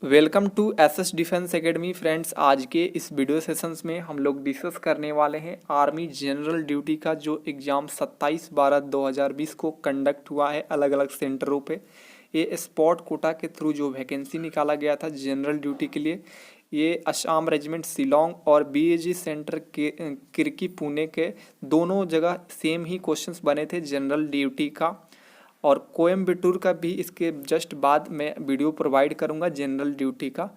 Welcome to SS defence academy friends. आज के इस वीडियो सेशंस में हम लोग डिस्कस करने वाले हैं आर्मी जनरल ड्यूटी का जो एग्ज़ाम 27/12/2020 को कंडक्ट हुआ है अलग अलग सेंटरों पे। ये स्पॉट कोटा के थ्रू जो वैकेंसी निकाला गया था जनरल ड्यूटी के लिए, ये असम रेजिमेंट शिलोंग और बीएजी सेंटर के किरकी पुणे के दोनों जगह सेम ही क्वेश्चंस बने थे जनरल ड्यूटी का। और कोयम्बटूर का भी इसके जस्ट बाद मैं वीडियो प्रोवाइड करूंगा जनरल ड्यूटी का,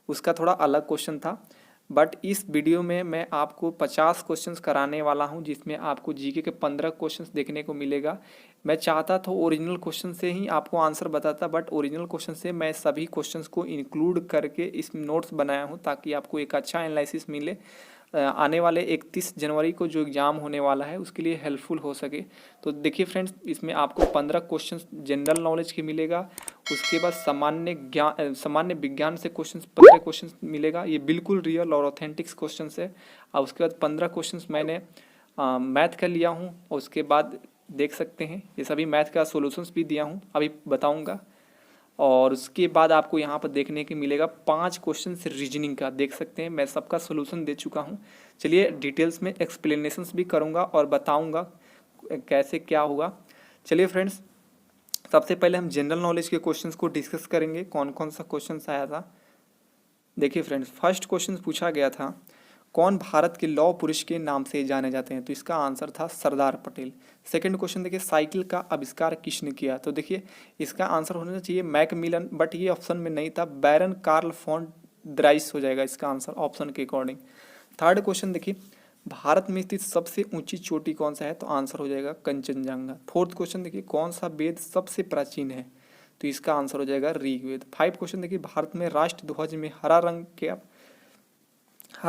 उसका थोड़ा अलग क्वेश्चन था। बट इस वीडियो में मैं आपको 50 क्वेश्चंस कराने वाला हूं, जिसमें आपको जीके के 15 क्वेश्चंस देखने को मिलेगा। मैं चाहता था ओरिजिनल क्वेश्चन से ही आपको आंसर बताता, बट ओरिजिनल क्वेश्चन से मैं सभी क्वेश्चंस को इंक्लूड करके इस नोट्स बनाया हूं ताकि आपको एक अच्छा एनालिसिस मिले। आने वाले 31 जनवरी को जो एग्ज़ाम होने वाला है उसके लिए हेल्पफुल हो सके। तो देखिए फ्रेंड्स, इसमें आपको 15 क्वेश्चन जनरल नॉलेज के मिलेगा। उसके बाद सामान्य विज्ञान से क्वेश्चन 15 क्वेश्चन मिलेगा, ये बिल्कुल रियल और ऑथेंटिक्स क्वेश्चन है। और उसके बाद 15 क्वेश्चन मैंने मैथ का लिया हूँ, और उसके बाद देख सकते हैं ये सभी मैथ का सोल्यूशंस भी दिया हूँ, अभी बताऊँगा। और उसके बाद आपको यहाँ पर देखने के मिलेगा 5 क्वेश्चन रीजनिंग का, देख सकते हैं मैं सबका सोल्यूशन दे चुका हूँ। चलिए डिटेल्स में एक्सप्लेनेशंस भी करूँगा और बताऊँगा कैसे क्या हुआ। चलिए फ्रेंड्स, सबसे पहले हम जनरल नॉलेज के क्वेश्चंस को डिस्कस करेंगे, कौन कौन सा क्वेश्चन आया था। देखिए फ्रेंड्स, फर्स्ट क्वेश्चन पूछा गया था कौन भारत के लौह पुरुष के नाम से जाने जाते हैं, तो इसका आंसर था सरदार पटेल। सेकंड क्वेश्चन देखिए, साइकिल का आविष्कार किसने किया, तो देखिए इसका आंसर होना चाहिए मैकमिलन, बट ये ऑप्शन में नहीं था, बैरन कार्ल फॉन ड्राइस हो जाएगा इसका आंसर ऑप्शन के अकॉर्डिंग। थर्ड क्वेश्चन देखिए, भारत में स्थित सबसे ऊंची चोटी कौन सा है, तो आंसर हो जाएगा कंचनजंगा। फोर्थ क्वेश्चन देखिए, कौन सा वेद सबसे प्राचीन है, तो इसका आंसर हो जाएगा ऋग्वेद। 5 क्वेश्चन देखिए, भारत में राष्ट्र ध्वज में हरा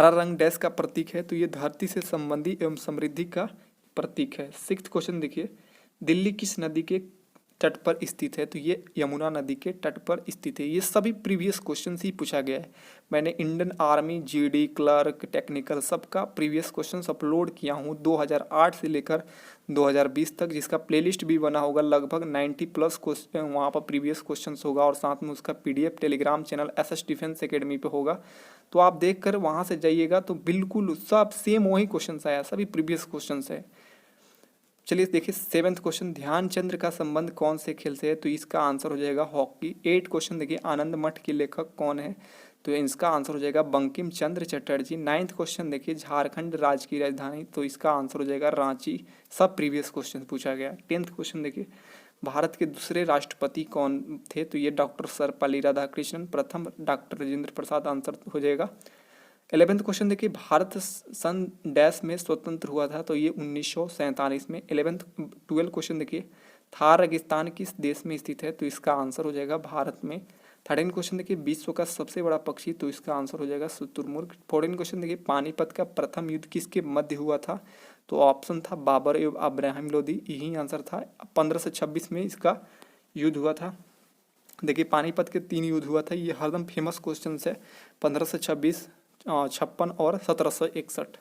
रंग डैश का प्रतीक है, तो ये धरती से संबंधी एवं समृद्धि का प्रतीक है। 6th क्वेश्चन देखिए, दिल्ली किस नदी के तट पर स्थित है, तो ये यमुना नदी के तट पर स्थित है। ये सभी प्रीवियस क्वेश्चन ही पूछा गया है। मैंने Indian army, GD, clerk, technical सबका प्रीवियस क्वेश्चंस अपलोड किया हूँ 2008 से लेकर 2020 तक, जिसका प्लेलिस्ट भी बना होगा। लगभग 90+ क्वेश्चन वहाँ पर प्रीवियस क्वेश्चंस होगा, और साथ में उसका PDF Telegram channel SS defence academy पे होगा, तो आप देख कर वहाँ से जाइएगा तो बिल्कुल सब सेम वही क्वेश्चन आया, सभी प्रीवियस क्वेश्चन है। चलिए देखिए 7th क्वेश्चन, ध्यानचंद्र का संबंध कौन से खेल से है, तो इसका आंसर हो जाएगा हॉकी। 8 क्वेश्चन देखिए, आनंद मठ के लेखक कौन है, तो इसका आंसर हो जाएगा बंकिम चंद्र चटर्जी। 9th क्वेश्चन देखिए, झारखंड राज्य की राजधानी, तो इसका आंसर हो जाएगा रांची। सब प्रीवियस क्वेश्चन पूछा गया। 10th क्वेश्चन देखिए, भारत के दूसरे राष्ट्रपति कौन थे, तो ये डॉक्टर सर्वपल्ली राधाकृष्णन। प्रथम डॉक्टर राजेंद्र प्रसाद, आंसर हो जाएगा। 11th क्वेश्चन देखिए, भारत सन डैश में स्वतंत्र हुआ था, तो ये 1947 में। 12 क्वेश्चन देखिए, थार रेगिस्तान किस देश में स्थित है, तो इसका आंसर हो जाएगा भारत में। 13 क्वेश्चन देखिए, विश्व का सबसे बड़ा पक्षी, तो इसका आंसर हो जाएगा शुतुरमुर्ग। 14 क्वेश्चन देखिए, पानीपत का प्रथम युद्ध किसके मध्य हुआ था, तो ऑप्शन था बाबर एवं अब्राहम लोदी, यही आंसर था। 1526 में इसका युद्ध हुआ था। देखिए पानीपत के 3 युद्ध हुआ था, ये हरदम फेमस क्वेश्चन है, 1526, 56 और 1761।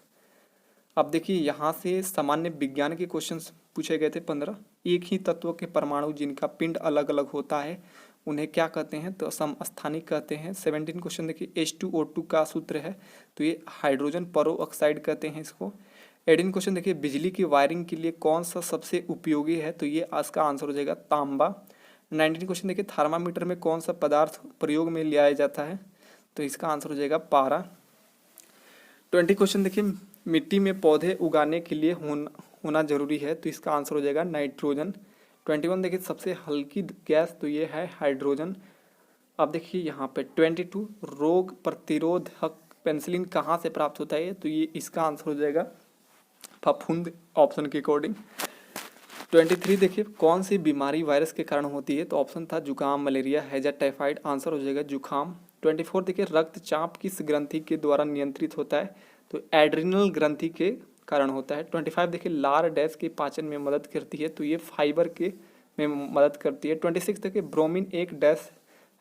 अब देखिए यहाँ से सामान्य विज्ञान के क्वेश्चंस पूछे गए थे 15। एक ही तत्व के परमाणु जिनका पिंड अलग अलग होता है उन्हें क्या कहते हैं, तो समस्थानिक कहते हैं। 17 क्वेश्चन देखिए, H2O2 का सूत्र है, तो ये हाइड्रोजन पेरोक्साइड कहते हैं इसको। 18 क्वेश्चन देखिए, बिजली की वायरिंग के लिए कौन सा सबसे उपयोगी है, तो ये इसका आंसर हो जाएगा तांबा। 19 क्वेश्चन देखिए, थर्मामीटर में कौन सा पदार्थ प्रयोग में लिया जाता है, तो इसका आंसर हो जाएगा पारा। 20 क्वेश्चन देखिए, मिट्टी में पौधे उगाने के लिए होना जरूरी है, तो इसका आंसर हो जाएगा नाइट्रोजन। 21 देखिए, सबसे हल्की गैस, तो ये है हाइड्रोजन। अब देखिए यहाँ पे 22, रोग प्रतिरोधक पेनिसिलिन कहाँ से प्राप्त होता है, तो ये इसका आंसर हो जाएगा फफूंद, ऑप्शन के अकॉर्डिंग। 23 देखिए, कौन सी बीमारी वायरस के कारण होती है, तो ऑप्शन था जुकाम, मलेरिया, हैजा, टाइफाइड, आंसर हो जाएगा जुकाम। 24 देखिए, रक्तचाप किस ग्रंथि के द्वारा नियंत्रित होता है, तो एड्रिनल ग्रंथि के कारण होता है। 25 देखिए, लार डैश के पाचन में मदद करती है, तो ये फाइबर के में मदद करती है। 26 देखिए, ब्रोमीन एक डैश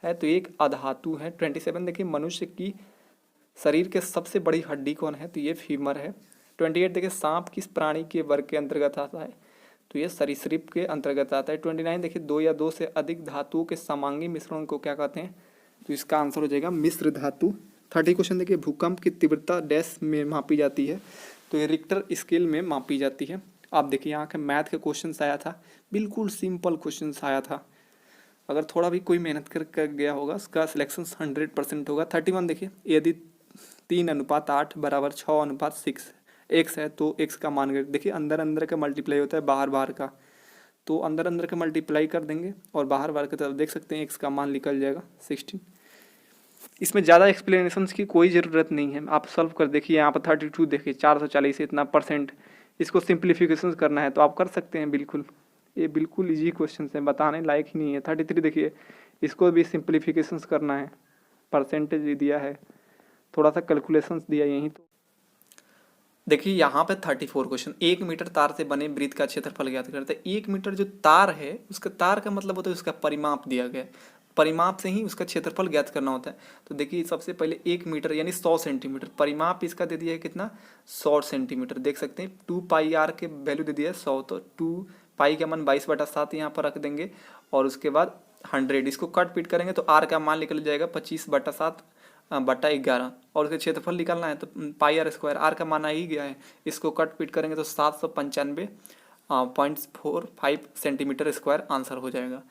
है, तो एक अधातु है। 27 देखिए, मनुष्य की शरीर के सबसे बड़ी हड्डी कौन है, तो ये फीमर है। 28 देखिए, सांप किस प्राणी के वर्ग के अंतर्गत आता है, तो ये सरीसृप के अंतर्गत आता है। 29 देखिए, 2 या 2 से अधिक धातुओं के समांगी मिश्रण को क्या कहते हैं, तो इसका आंसर हो जाएगा मिश्र धातु। 30 क्वेश्चन देखिए, भूकंप की तीव्रता डैश में मापी जाती है, तो ये रिक्टर स्केल में मापी जाती है। आप देखिए यहाँ के मैथ के क्वेश्चन आया था, बिल्कुल सिंपल क्वेश्चन आया था। अगर थोड़ा भी कोई मेहनत कर गया होगा उसका सिलेक्शन 100% होगा। 31 देखिए, यदि 3:8 बराबर 6:6 एक्स है तो एक्स का मान देखिए, अंदर अंदर का मल्टीप्लाई होता है बाहर बाहर का, तो अंदर अंदर का मल्टीप्लाई कर देंगे और बाहर बाहर की तरफ देख सकते हैं एक्स का मान निकल जाएगा 16। इसमें ज़्यादा एक्सप्लेनेशन की कोई ज़रूरत नहीं है, आप सॉल्व कर देखिए। यहाँ पर 32 देखिए, 440 इतना परसेंट, इसको सिंप्लीफिकेशन करना है तो आप कर सकते हैं बिल्कुल। ये बिल्कुल इजी क्वेश्चन है, बताने लायक ही नहीं है। 33 देखिए, इसको भी सिंप्लीफिकेशन करना है, परसेंटेज दिया है, थोड़ा सा कैलकुलेशंस दिया यहीं। तो देखिए यहाँ पे 34 क्वेश्चन, 1 मीटर तार से बने वृत्त का क्षेत्रफल ज्ञात करते हैं। 1 मीटर जो तार है, उसका तार का मतलब होता है उसका परिमाप दिया गया है, परिमाप से ही उसका क्षेत्रफल ज्ञात करना होता है। तो देखिए सबसे पहले 1 मीटर यानी 100 सेंटीमीटर, परिमाप इसका दे दिया है कितना, 100 सेंटीमीटर। देख सकते हैं 2 पाई आर के वैल्यू दे दिया है 100, तो 2 पाई का मान 22/7 यहाँ पर रख देंगे और उसके बाद 100, इसको कट पीट करेंगे तो आर का मान निकल जाएगा 25/7 बटा 11, और उसका क्षेत्रफल निकालना है तो पाई आर स्क्वायर, आर का मान आ ही गया है, इसको कट पीट करेंगे तो 795.45 सेंटीमीटर स्क्वायर आंसर हो जाएगा।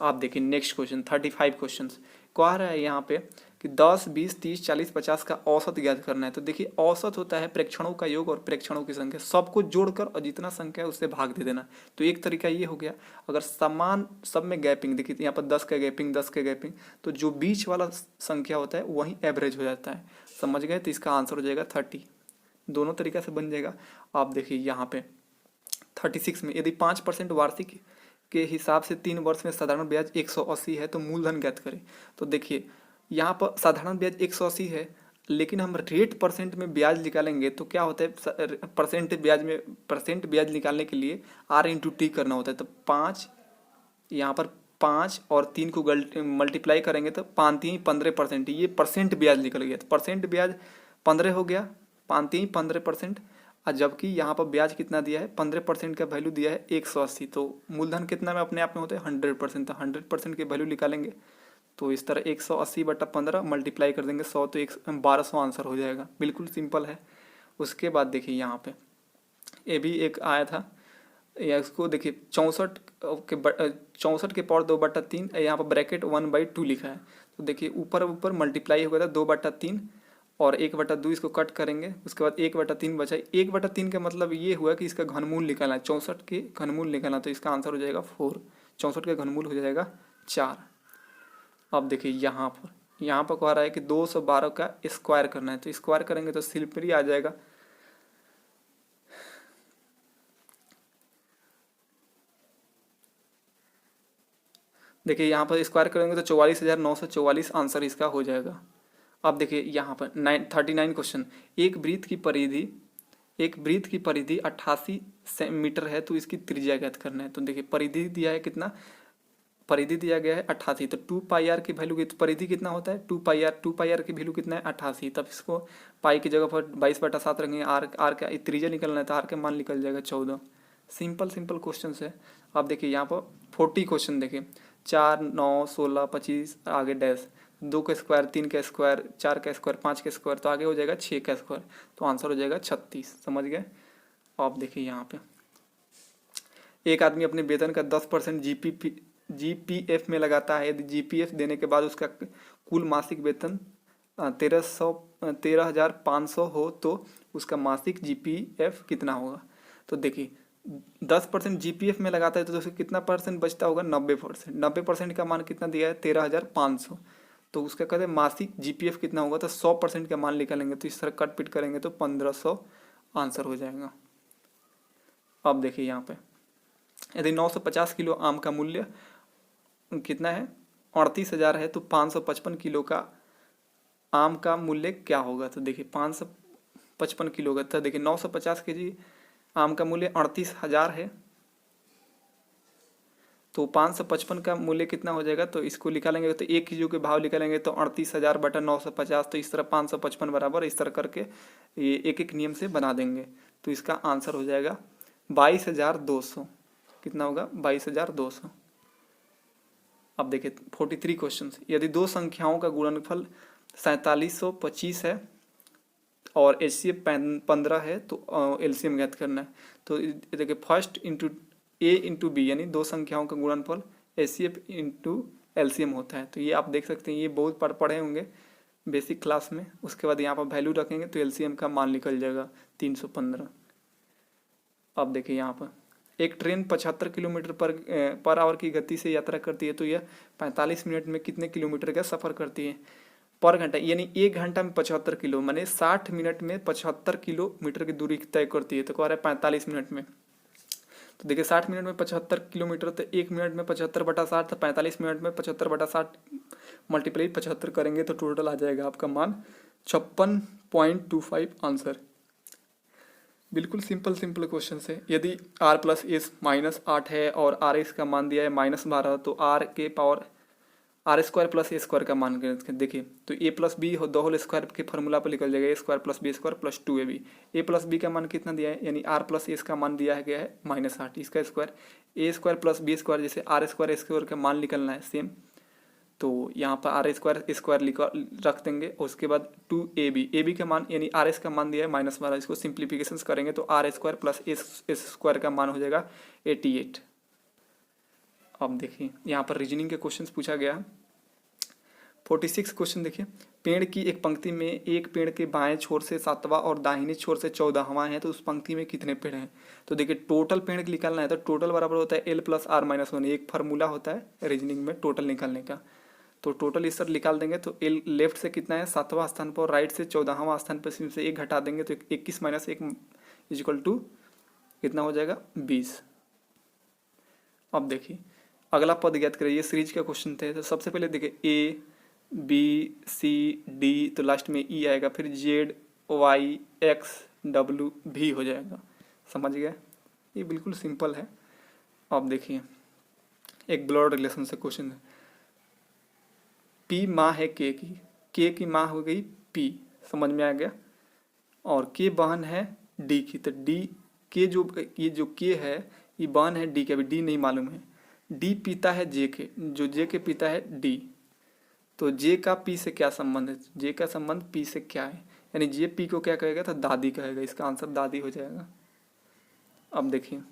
आप देखिए नेक्स्ट क्वेश्चन 35 क्वेश्चन कह रहा है यहाँ पे कि 10, 20, 30, 40, 50 का औसत ज्ञात करना है। तो देखिए औसत होता है प्रेक्षणों का योग और प्रेक्षणों की संख्या, सबको जोड़कर और जितना संख्या है उससे भाग दे देना। तो एक तरीका ये हो गया, अगर समान सब में गैपिंग, देखिए यहाँ पर 10 का गैपिंग 10 का गैपिंग, तो जो बीच वाला संख्या होता है वही एवरेज हो जाता है। समझ गए, तो इसका आंसर हो जाएगा 30। दोनों तरीका से बन जाएगा। आप देखिए यहाँ पे 36 में, यदि 5% वार्षिक के हिसाब से 3 वर्ष में साधारण ब्याज 180 है तो मूलधन ज्ञात करें। तो देखिए यहाँ पर साधारण ब्याज 180 है, लेकिन हम रेट परसेंट में ब्याज निकालेंगे तो क्या होता है, परसेंट ब्याज निकालने के लिए R/T करना होता है। तो 5, यहाँ पर 5 और 3 को मल्टीप्लाई करेंगे तो 5×3 = 15%, ये परसेंट ब्याज निकल गया। तो परसेंट ब्याज 15 हो गया, 5×3 = 15%, और जबकि यहाँ पर ब्याज कितना दिया है, 15% का वैल्यू दिया है 180। तो मूलधन कितना में अपने आप में होता है 100%, तो 100% के वैल्यू निकालेंगे तो इस तरह 180/15 मल्टीप्लाई कर देंगे 100, तो 1200 आंसर हो जाएगा। बिल्कुल सिंपल है। उसके बाद देखिए यहाँ पे ये भी एक आया था, या इसको देखिए 64 के पावर 2/3, यहाँ पर ब्रैकेट 1/2 लिखा है। तो देखिए ऊपर ऊपर मल्टीप्लाई हो गया था 2/3 और 1/2 इसको कट करेंगे, उसके बाद 1/3 बचा। 1/3 का मतलब ये हुआ कि इसका घनमूल निकालना है, 64 के घनमूल निकालना, तो इसका आंसर हो जाएगा 4। 64 का घनमूल हो जाएगा 4। अब देखिए यहाँ पर कह रहा है कि 212 का स्क्वायर करना है, तो स्क्वायर करेंगे तो सिंपली आ जाएगा। देखिए यहाँ पर स्क्वायर करेंगे तो 44,944 आंसर इसका हो जाएगा। अब देखिए यहाँ पर 39 क्वेश्चन, एक वृत्त की परिधि 88 मीटर है तो इसकी त्रिज्या ज्ञात करना है। तो देखिए परिधि दिया है कितना, परिधि दिया गया है 88, तो 2 पाई आर की वैल्यू, परिधि कितना होता है 2 पाई आर की वैल्यू कितना है 88, तब इसको पाई की जगह पर 22/7 रखेंगे, आर का त्रिज्या निकलना है तो आर का मान निकल जाएगा 14। सिंपल क्वेश्चन है। अब देखिए यहाँ पर 40 क्वेश्चन देखिए, 4, 9, 16, 25 आगे डैश, 2 का स्क्वायर, 3 का स्क्वायर, 4 का स्क्वायर, 5 का स्क्वायर, तो आगे हो जाएगा 6 का स्क्वायर, तो आंसर हो जाएगा 36। समझ गए। आप देखिए यहाँ पे एक आदमी अपने वेतन का 10% जीपीएफ में लगाता है। यदि जीपीएफ देने के बाद उसका कुल मासिक वेतन 13,500 हो तो उसका मासिक जीपीएफ कितना होगा। तो देखिए 10% जीपीएफ में लगाता है तो उसका कितना परसेंट बचता होगा, 90%। 90% का मान कितना दिया है 13,500, तो उसका कहते हैं मासिक जीपीएफ कितना होगा, तो 100% का मान निकालेंगे तो इस तरह कट पिट करेंगे तो 1500 आंसर हो जाएगा। अब देखिए यहाँ पे यदि 950 किलो आम का मूल्य कितना है 38,000 है तो 555 किलो का आम का मूल्य क्या होगा। तो देखिए 555 किलो का, तो देखिए 950 केजी आम का मूल्य 38,000 है तो 555 का मूल्य कितना हो जाएगा, तो इसको निकालेंगे तो 1 किलो के भाव निकालेंगे तो 38,000/950, तो इस तरह 555 बराबर इस तरह करके ये एक एक नियम से बना देंगे। तो इसका आंसर हो जाएगा 22,200। कितना होगा 22,200। अब देखिए 43 क्वेश्चन, यदि दो संख्याओं का गुणनफल 4725 है और एचसीएफ 15 है तो एलसीएम ज्ञात करना है। तो देखिए फर्स्ट इंटू ए इंटू बी यानी दो संख्याओं का गुणनफल एचसीएफ इंटू एलसीएम होता है। तो ये आप देख सकते हैं, ये बहुत पढ़े होंगे बेसिक क्लास में। उसके बाद यहाँ पर वैल्यू रखेंगे तो एलसीएम का मान निकल जाएगा 315। अब देखिए यहाँ पर एक ट्रेन 75 किलोमीटर पर आवर की गति से यात्रा करती है, तो यह 45 मिनट में कितने किलोमीटर का सफ़र करती है पर घंटा, यानी 1 घंटा में 75 किलो माने 60 मिनट में 75 किलोमीटर की दूरी तय करती है। तो कह रहा है 45 मिनट में। तो देखिए 60 मिनट में 75 किलोमीटर, तो 1 मिनट में 75/60, तो 45 मिनट में 75/60 मल्टीप्लाई 75 करेंगे तो टोटल आ जाएगा आपका मान 56.25 आंसर। बिल्कुल सिंपल क्वेश्चन है। यदि r प्लस एस माइनस 8 है और आर एस का मान दिया है -12, तो r के power R square plus A square का मान देखिए तो A plus B the whole square के फॉर्मूला पर निकल जाएगा A square plus B square plus 2ab। A plus B का मान कितना दिया है, यानी आर प्लस एस का मान दिया गया है -8, इसका स्क्वायर ए स्क्वायर प्लस बी स्क्वायर, जैसे आर स्क्वायर का मान निकलना है सेम, तो यहाँ पर आर स्क्वायर रख देंगे। उसके बाद 2ab का मान यानी आर एस का मान दिया है -12, इसको सिंप्लीफिकेशन करेंगे तो R square plus S square का मान हो जाएगा 88। अब देखिए यहाँ पर रीजनिंग के क्वेश्चंस पूछा गया। 46 क्वेश्चन देखिए, पेड़ की एक पंक्ति में एक पेड़ के बाएं छोर से 7वां और दाहिने छोर से 14वां है, तो उस पंक्ति में कितने पेड़ हैं। तो देखिए टोटल पेड़ निकालना है, तो टोटल बराबर होता है L + R - 1। एक फार्मूला होता है रीजनिंग में टोटल निकालने का। तो टोटल इस तरह निकाल देंगे तो L लेफ्ट से कितना है 7वां स्थान पर, राइट से 14वां स्थान पर से 1 घटा देंगे तो 21 - 1 = कितना हो जाएगा 20। अब देखिए अगला पद ज्ञात करिए, ये सीरीज का क्वेश्चन थे। तो सबसे पहले देखिए ए बी सी डी, तो लास्ट में ई आएगा, फिर जेड वाई एक्स डब्ल्यू भी हो जाएगा। समझ गए, ये बिल्कुल सिंपल है। अब देखिए एक ब्लड रिलेशन से क्वेश्चन है, पी माँ है के की माँ हो गई पी, समझ में आ गया, और के बहन है डी की, तो डी के ये जो के है ये बहन है डी के, अभी डी नहीं मालूम है। डी पिता है जे के, जो जे के पिता है डी, तो जे का पी से क्या संबंध है, जे का संबंध पी से क्या है, यानी जे पी को क्या कहेगा, तो दादी कहेगा, इसका आंसर दादी हो जाएगा। अब देखिए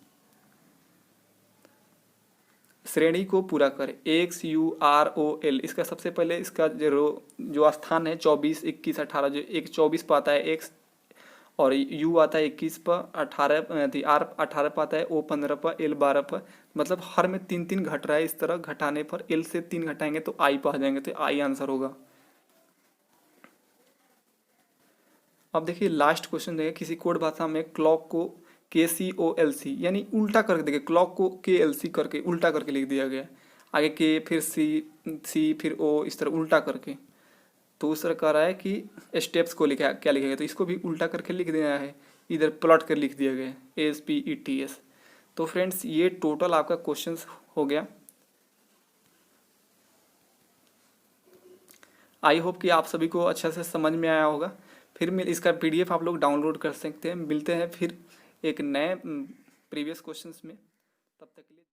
श्रेणी को पूरा करें, XUROL, इसका सबसे पहले इसका जो स्थान है 24 21 18, जो एक 24 पर आता है एक्स, और U आता है 21 पर, 18 R 18 पर आता है, O 15 पर, L 12 पर, मतलब हर में 3 घट रहा है। इस तरह घटाने पर L से 3 घटाएंगे तो I पर आ जाएंगे, तो I आंसर होगा। अब देखिए लास्ट क्वेश्चन देखिए, किसी कोड भाषा में क्लॉक को KCOLC यानी उल्टा करके, देखिए क्लॉक को KLC करके उल्टा करके लिख दिया गया, आगे K फिर C फिर O, इस तरह उल्टा करके। तो उस तरह कह रहा है कि स्टेप्स को लिखा क्या लिखेगा, तो इसको भी उल्टा करके लिख देना है, इधर प्लॉट कर लिख दिया गया है ASPETS। तो फ्रेंड्स ये टोटल आपका क्वेश्चंस हो गया। आई होप कि आप सभी को अच्छा से समझ में आया होगा। फिर इसका PDF आप लोग डाउनलोड कर सकते हैं। मिलते हैं फिर एक नए प्रीवियस क्वेश्चंस में, तब तक के लिए।